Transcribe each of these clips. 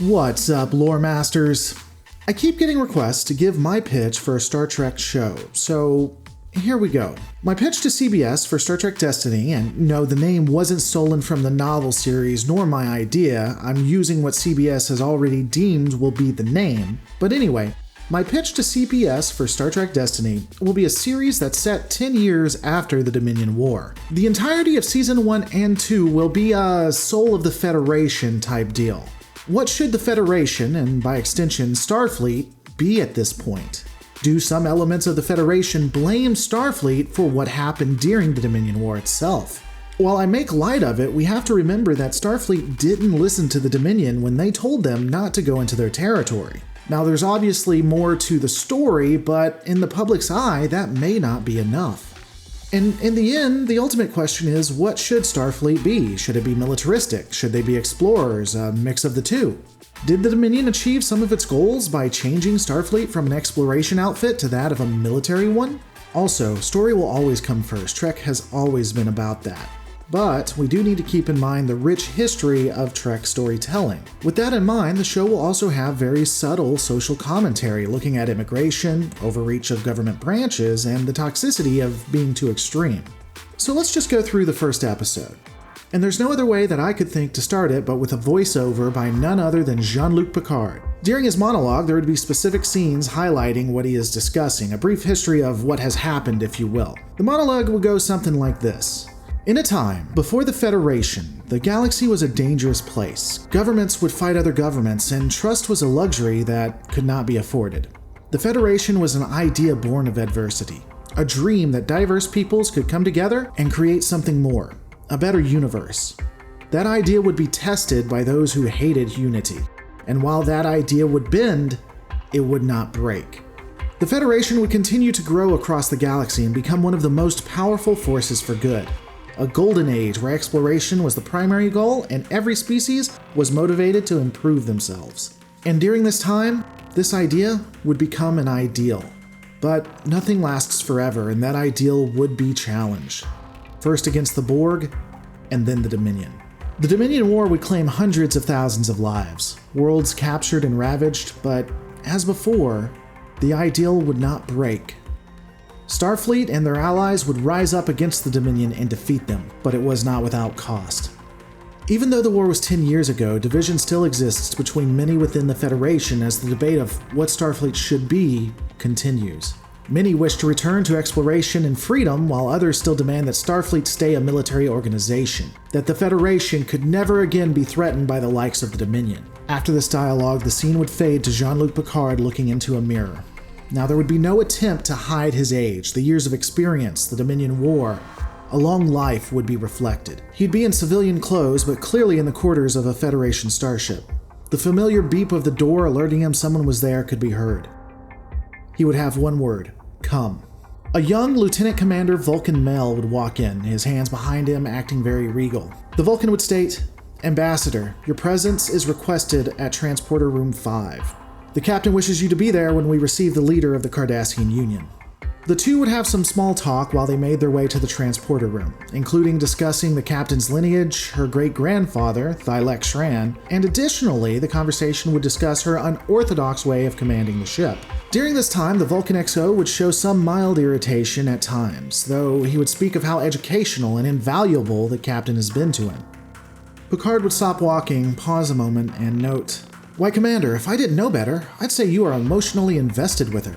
What's up, lore masters? I keep getting requests to give my pitch for a Star Trek show, so here we go. My pitch to CBS for Star Trek Destiny, and no, the name wasn't stolen from the novel series nor my idea, I'm using what CBS has already deemed will be the name, but anyway, my pitch to CBS for Star Trek Destiny will be a series that's set 10 years after the Dominion War. The entirety of Season 1 and 2 will be a Soul of the Federation type deal. What should the Federation, and by extension Starfleet, be at this point? Do some elements of the Federation blame Starfleet for what happened during the Dominion War itself? While I make light of it, we have to remember that Starfleet didn't listen to the Dominion when they told them not to go into their territory. Now, there's obviously more to the story, but in the public's eye, that may not be enough. And in the end, the ultimate question is, what should Starfleet be? Should it be militaristic? Should they be explorers? A mix of the two? Did the Dominion achieve some of its goals by changing Starfleet from an exploration outfit to that of a military one? Also, story will always come first. Trek has always been about that. But we do need to keep in mind the rich history of Trek storytelling. With that in mind, the show will also have very subtle social commentary looking at immigration, overreach of government branches, and the toxicity of being too extreme. So let's just go through the first episode. And there's no other way that I could think to start it but with a voiceover by none other than Jean-Luc Picard. During his monologue, there would be specific scenes highlighting what he is discussing, a brief history of what has happened, if you will. The monologue would go something like this. In a time before the Federation, the galaxy was a dangerous place. Governments would fight other governments, and trust was a luxury that could not be afforded. The Federation was an idea born of adversity, a dream that diverse peoples could come together and create something more, a better universe. That idea would be tested by those who hated unity, and while that idea would bend, it would not break. The Federation would continue to grow across the galaxy and become one of the most powerful forces for good. A golden age where exploration was the primary goal and every species was motivated to improve themselves. And during this time, this idea would become an ideal. But nothing lasts forever, and that ideal would be challenged. First against the Borg, and then the Dominion. The Dominion War would claim hundreds of thousands of lives, worlds captured and ravaged, but as before, the ideal would not break. Starfleet and their allies would rise up against the Dominion and defeat them, but it was not without cost. Even though the war was 10 years ago, division still exists between many within the Federation as the debate of what Starfleet should be continues. Many wish to return to exploration and freedom, while others still demand that Starfleet stay a military organization, that the Federation could never again be threatened by the likes of the Dominion. After this dialogue, the scene would fade to Jean-Luc Picard looking into a mirror. Now, there would be no attempt to hide his age, the years of experience, the Dominion War. A long life would be reflected. He'd be in civilian clothes, but clearly in the quarters of a Federation starship. The familiar beep of the door alerting him someone was there could be heard. He would have one word: come. A young Lieutenant Commander Vulcan male would walk in, his hands behind him, acting very regal. The Vulcan would state, "Ambassador, your presence is requested at Transporter Room 5. The captain wishes you to be there when we receive the leader of the Cardassian Union." The two would have some small talk while they made their way to the transporter room, including discussing the captain's lineage, her great-grandfather, Thylek Shran, and additionally, the conversation would discuss her unorthodox way of commanding the ship. During this time, the Vulcan XO would show some mild irritation at times, though he would speak of how educational and invaluable the captain has been to him. Picard would stop walking, pause a moment, and note, "Why, Commander, if I didn't know better, I'd say you are emotionally invested with her."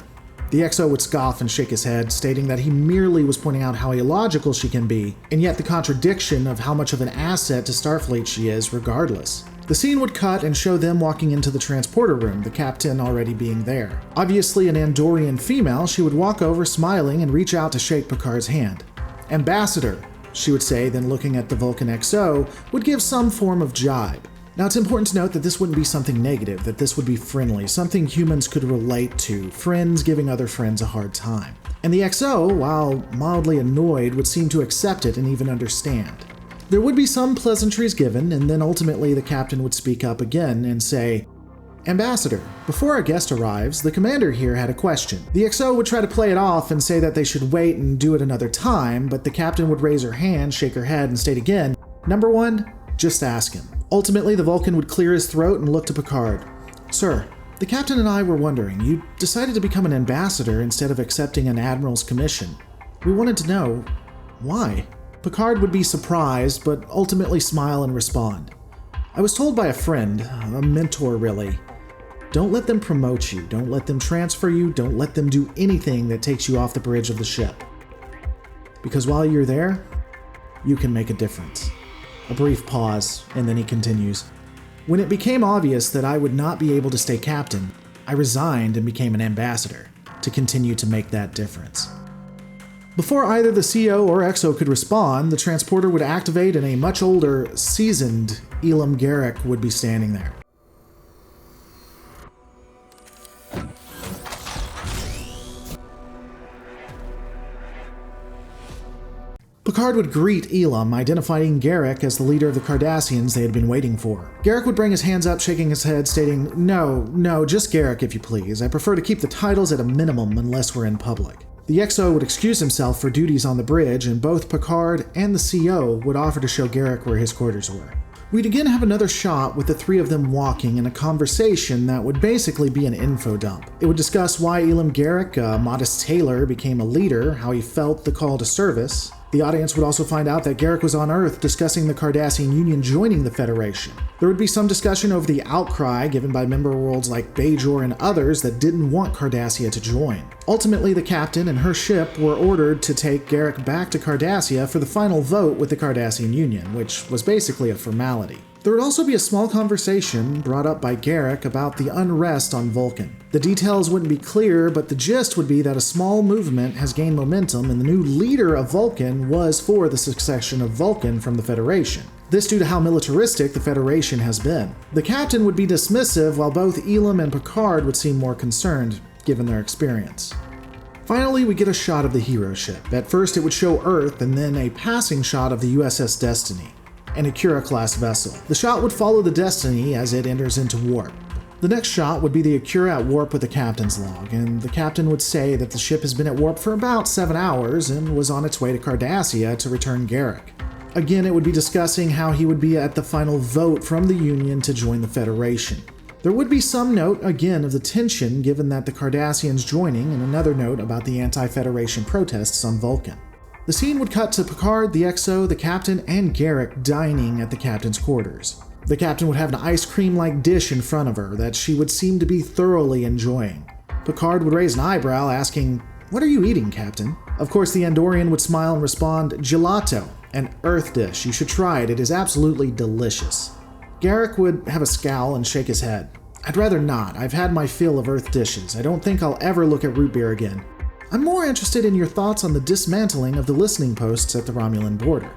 The XO would scoff and shake his head, stating that he merely was pointing out how illogical she can be, and yet the contradiction of how much of an asset to Starfleet she is regardless. The scene would cut and show them walking into the transporter room, the captain already being there. Obviously an Andorian female, she would walk over smiling and reach out to shake Picard's hand. "Ambassador," she would say, then looking at the Vulcan XO, would give some form of jibe. Now, it's important to note that this wouldn't be something negative, that this would be friendly, something humans could relate to, friends giving other friends a hard time. And the XO, while mildly annoyed, would seem to accept it and even understand. There would be some pleasantries given, and then ultimately the captain would speak up again and say, "Ambassador, before our guest arrives, the commander here had a question." The XO would try to play it off and say that they should wait and do it another time, but the captain would raise her hand, shake her head, and state again, "Number one, just ask him." Ultimately, the Vulcan would clear his throat and look to Picard. "Sir, the captain and I were wondering, you decided to become an ambassador instead of accepting an admiral's commission. We wanted to know why." Picard would be surprised, but ultimately smile and respond. "I was told by a friend, a mentor really. Don't let them promote you, don't let them transfer you, don't let them do anything that takes you off the bridge of the ship. Because while you're there, you can make a difference." A brief pause, and then he continues. "When it became obvious that I would not be able to stay captain, I resigned and became an ambassador to continue to make that difference." Before either the CO or XO could respond, the transporter would activate and a much older, seasoned Elam Garak would be standing there. Picard would greet Elam, identifying Garak as the leader of the Cardassians they had been waiting for. Garak would bring his hands up, shaking his head, stating, No, just Garak if you please. I prefer to keep the titles at a minimum unless we're in public." The XO would excuse himself for duties on the bridge, and both Picard and the CO would offer to show Garak where his quarters were. We'd again have another shot with the three of them walking in a conversation that would basically be an info dump. It would discuss why Elam Garak, a modest tailor, became a leader, how he felt the call to service. The audience would also find out that Garak was on Earth discussing the Cardassian Union joining the Federation. There would be some discussion over the outcry given by member worlds like Bajor and others that didn't want Cardassia to join. Ultimately, the captain and her ship were ordered to take Garak back to Cardassia for the final vote with the Cardassian Union, which was basically a formality. There would also be a small conversation brought up by Garak about the unrest on Vulcan. The details wouldn't be clear, but the gist would be that a small movement has gained momentum and the new leader of Vulcan was for the succession of Vulcan from the Federation. This due to how militaristic the Federation has been. The captain would be dismissive, while both Elam and Picard would seem more concerned, given their experience. Finally, we get a shot of the hero ship. At first it would show Earth, and then a passing shot of the USS Destiny, an Akira-class vessel. The shot would follow the Destiny as it enters into warp. The next shot would be the Akira at warp with the captain's log, and the captain would say that the ship has been at warp for about 7 hours and was on its way to Cardassia to return Garak. Again, it would be discussing how he would be at the final vote from the Union to join the Federation. There would be some note, again, of the tension given that the Cardassians joining, and another note about the anti-Federation protests on Vulcan. The scene would cut to Picard, the XO, the captain, and Garak dining at the captain's quarters. The captain would have an ice cream-like dish in front of her that she would seem to be thoroughly enjoying. Picard would raise an eyebrow, asking, "What are you eating, Captain?" Of course, the Andorian would smile and respond, "Gelato, an Earth dish. You should try it. It is absolutely delicious." Garak would have a scowl and shake his head. "I'd rather not. I've had my fill of Earth dishes. I don't think I'll ever look at root beer again. I'm more interested in your thoughts on the dismantling of the listening posts at the Romulan border."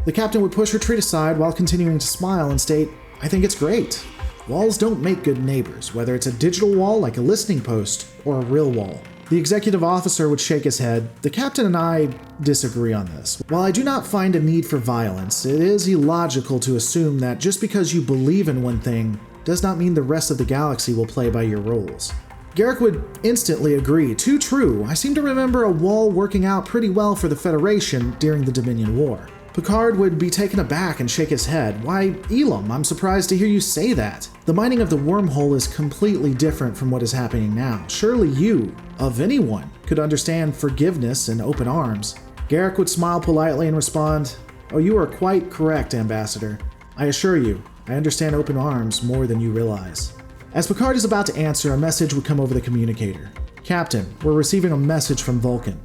The captain would push retreat aside while continuing to smile and state, "I think it's great. Walls don't make good neighbors, whether it's a digital wall like a listening post or a real wall." The executive officer would shake his head. "The captain and I disagree on this. While I do not find a need for violence, it is illogical to assume that just because you believe in one thing does not mean the rest of the galaxy will play by your rules." Garak would instantly agree. "Too true. I seem to remember a wall working out pretty well for the Federation during the Dominion War." Picard would be taken aback and shake his head. "Why, Elam, I'm surprised to hear you say that. The mining of the wormhole is completely different from what is happening now. Surely you, of anyone, could understand forgiveness and open arms." Garak would smile politely and respond, "Oh, you are quite correct, Ambassador. I assure you, I understand open arms more than you realize." As Picard is about to answer, a message would come over the communicator. "Captain, we're receiving a message from Vulcan."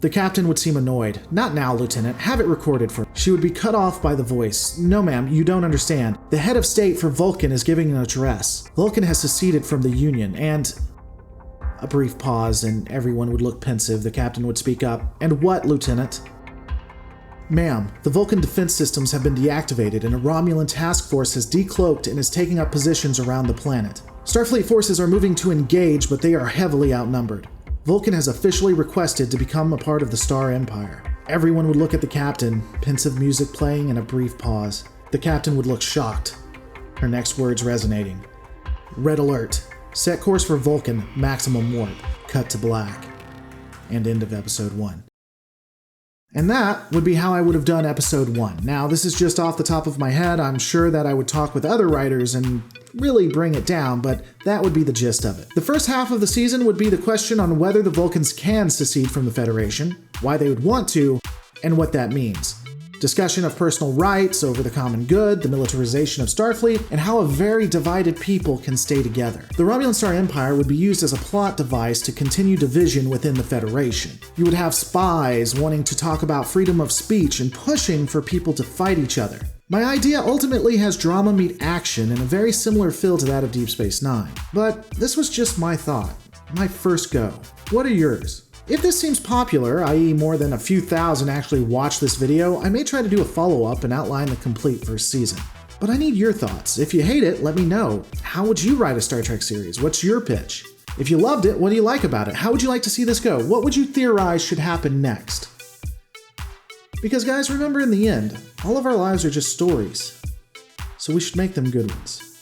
The captain would seem annoyed. "Not now, Lieutenant. Have it recorded for..." She would be cut off by the voice. "No, ma'am, you don't understand. The head of state for Vulcan is giving an address. Vulcan has seceded from the Union, and..." A brief pause, and everyone would look pensive. The captain would speak up. "And what, Lieutenant?" "Ma'am, the Vulcan defense systems have been deactivated, and a Romulan task force has decloaked and is taking up positions around the planet. Starfleet forces are moving to engage, but they are heavily outnumbered. Vulcan has officially requested to become a part of the Star Empire." Everyone would look at the captain, pensive music playing and a brief pause. The captain would look shocked, her next words resonating. "Red alert. Set course for Vulcan, maximum warp. Cut to black." And end of episode 1. And that would be how I would have done episode 1. Now, this is just off the top of my head. I'm sure that I would talk with other writers and really bring it down, but that would be the gist of it. The first half of the season would be the question on whether the Vulcans can secede from the Federation, why they would want to, and what that means. Discussion of personal rights over the common good, the militarization of Starfleet, and how a very divided people can stay together. The Romulan Star Empire would be used as a plot device to continue division within the Federation. You would have spies wanting to talk about freedom of speech and pushing for people to fight each other. My idea ultimately has drama meet action and a very similar feel to that of Deep Space Nine. But this was just my thought, my first go. What are yours? If this seems popular, i.e. more than a few thousand actually watch this video, I may try to do a follow-up and outline the complete first season. But I need your thoughts. If you hate it, let me know. How would you write a Star Trek series? What's your pitch? If you loved it, what do you like about it? How would you like to see this go? What would you theorize should happen next? Because guys, remember in the end, all of our lives are just stories. So we should make them good ones.